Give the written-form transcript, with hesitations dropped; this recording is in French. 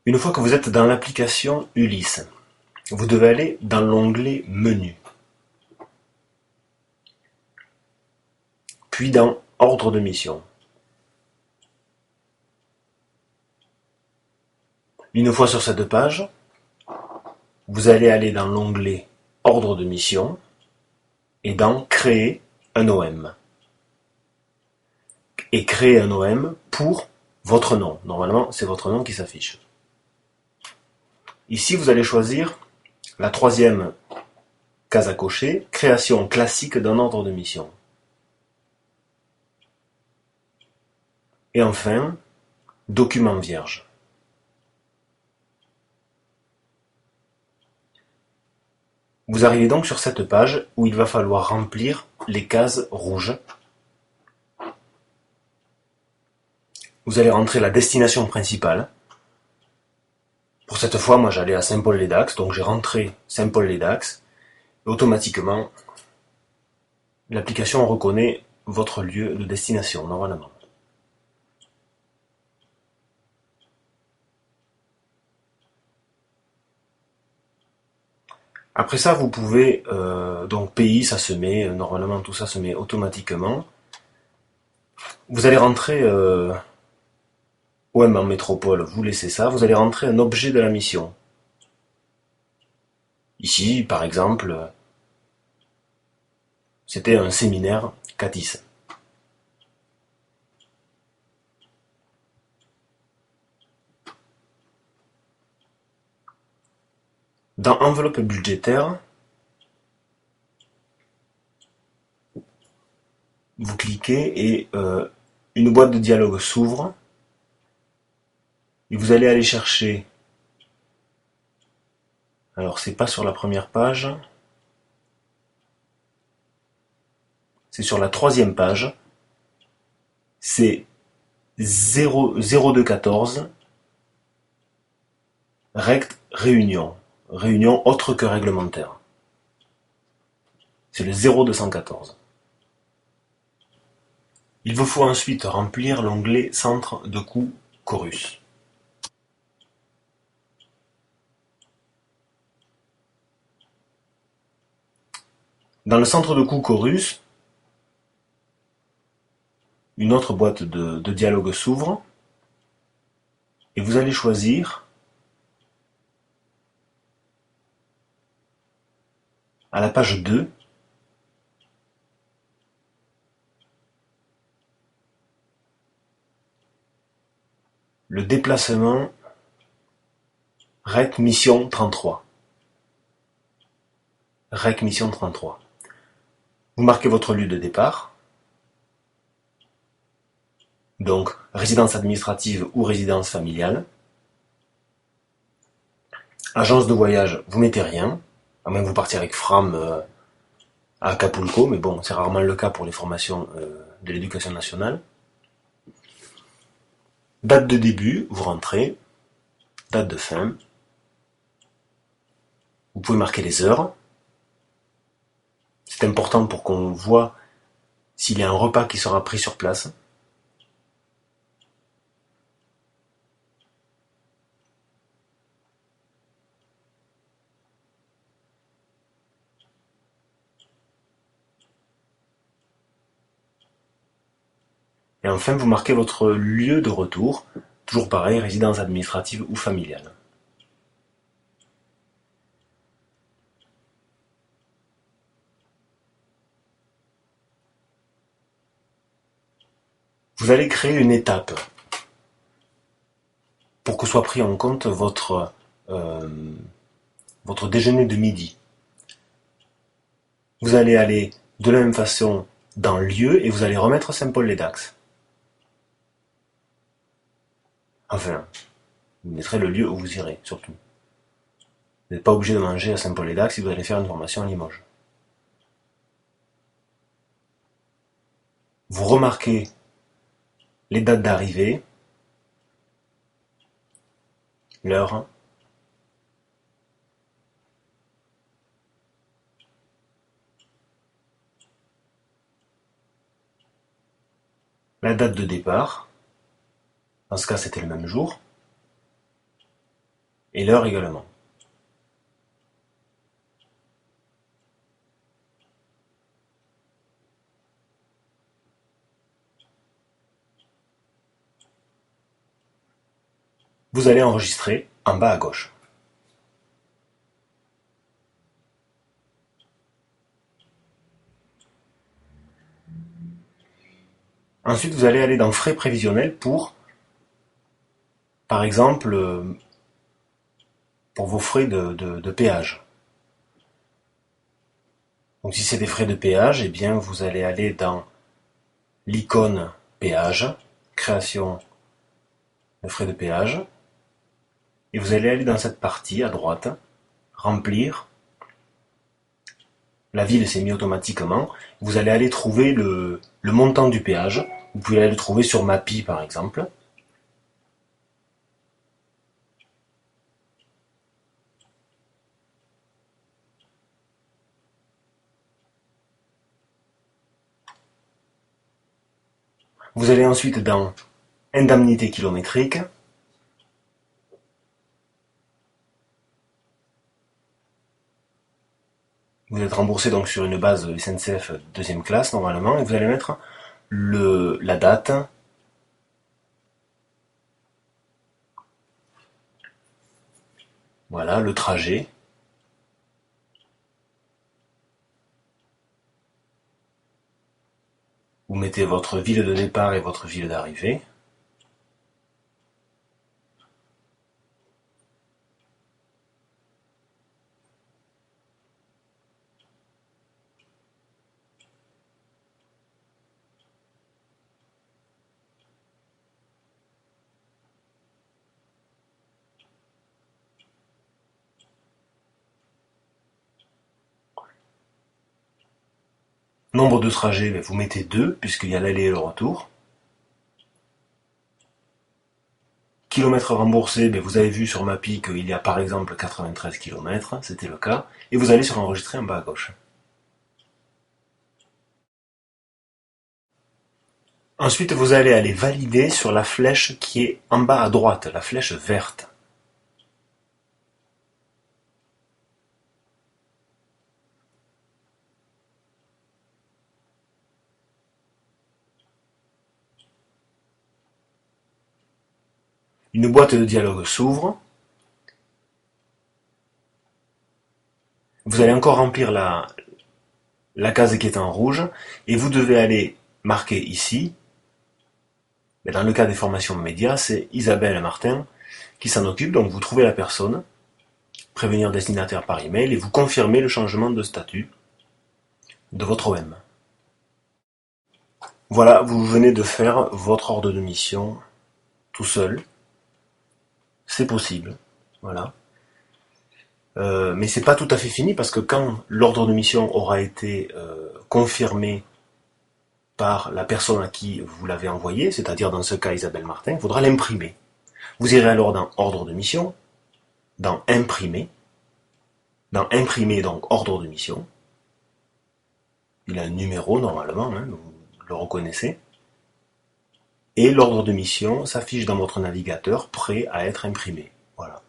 Une fois que vous êtes dans l'application Ulysse, vous devez aller dans l'onglet Menu, puis dans Ordre de mission. Une fois sur cette page, vous allez aller dans l'onglet Ordre de mission et dans Créer un OM. Et créer un OM pour votre nom. Normalement, c'est votre nom qui s'affiche. Ici, vous allez choisir la troisième case à cocher, création classique d'un ordre de mission. Et enfin, document vierge. Vous arrivez donc sur cette page où il va falloir remplir les cases rouges. Vous allez rentrer la destination principale. Pour cette fois, moi j'allais à Saint-Paul-les-Dax, donc j'ai rentré Saint-Paul-les-Dax. Et automatiquement, l'application reconnaît votre lieu de destination, normalement. Après ça, vous pouvez, donc pays, ça se met, normalement tout ça se met automatiquement. Vous allez rentrer OM en métropole, vous laissez ça, vous allez rentrer un objet de la mission. Ici, par exemple, c'était un séminaire CATIS. Dans enveloppe budgétaire, vous cliquez et une boîte de dialogue s'ouvre et vous allez aller chercher, alors c'est pas sur la première page, c'est sur la troisième page, c'est 0214 Rect Réunion, réunion autre que réglementaire. C'est le 0214. Il vous faut ensuite remplir l'onglet Centre de coût Chorus. Dans le centre de coût Chorus, une autre boîte de dialogue s'ouvre et vous allez choisir à la page 2 le déplacement REC Mission 33. REC Mission 33. Vous marquez votre lieu de départ, donc résidence administrative ou résidence familiale. Agence de voyage, vous mettez rien, à moins que vous partiez avec Fram à Acapulco, mais bon, c'est rarement le cas pour les formations de l'éducation nationale. Date de début, vous rentrez. Date de fin. Vous pouvez marquer les heures. C'est important pour qu'on voit s'il y a un repas qui sera pris sur place. Et enfin, vous marquez votre lieu de retour. Toujours pareil, résidence administrative ou familiale. Vous allez créer une étape pour que soit pris en compte votre déjeuner de midi. Vous allez aller de la même façon dans lieu et vous allez remettre Saint-Paul-les-Dax. Enfin, vous mettrez le lieu où vous irez, surtout. Vous n'êtes pas obligé de manger à Saint-Paul-les-Dax si vous allez faire une formation à Limoges. Vous remarquez les dates d'arrivée, l'heure, la date de départ, dans ce cas c'était le même jour, et l'heure également. Vous allez enregistrer en bas à gauche. Ensuite, vous allez aller dans Frais prévisionnels pour, par exemple, pour vos frais de péage. Donc si c'est des frais de péage, eh bien vous allez aller dans l'icône péage, création de frais de péage, et vous allez aller dans cette partie à droite, remplir. La ville s'est mise automatiquement. Vous allez aller trouver le montant du péage. Vous pouvez aller le trouver sur Mappy par exemple. Vous allez ensuite dans Indemnité kilométrique. Vous êtes remboursé donc sur une base SNCF deuxième classe normalement, et vous allez mettre la date, voilà, le trajet, vous mettez votre ville de départ et votre ville d'arrivée. Nombre de trajets, vous mettez 2, puisqu'il y a l'aller et le retour. Kilomètres remboursés, vous avez vu sur Mappy qu'il y a par exemple 93 km, c'était le cas, et vous allez sur enregistrer en bas à gauche. Ensuite, vous allez aller valider sur la flèche qui est en bas à droite, la flèche verte. Une boîte de dialogue s'ouvre. Vous allez encore remplir la case qui est en rouge, et vous devez aller marquer ici, mais dans le cas des formations médias, c'est Isabelle Martin qui s'en occupe, donc vous trouvez la personne, prévenir destinataire par email, et vous confirmez le changement de statut de votre OM. Voilà, vous venez de faire votre ordre de mission tout seul. C'est possible, voilà. Mais c'est pas tout à fait fini parce que quand l'ordre de mission aura été confirmé par la personne à qui vous l'avez envoyé, c'est-à-dire dans ce cas Isabelle Martin, il faudra l'imprimer. Vous irez alors dans Ordre de mission, dans Imprimer donc Ordre de mission. Il a un numéro normalement, vous le reconnaissez. Et l'ordre de mission s'affiche dans votre navigateur prêt à être imprimé. Voilà.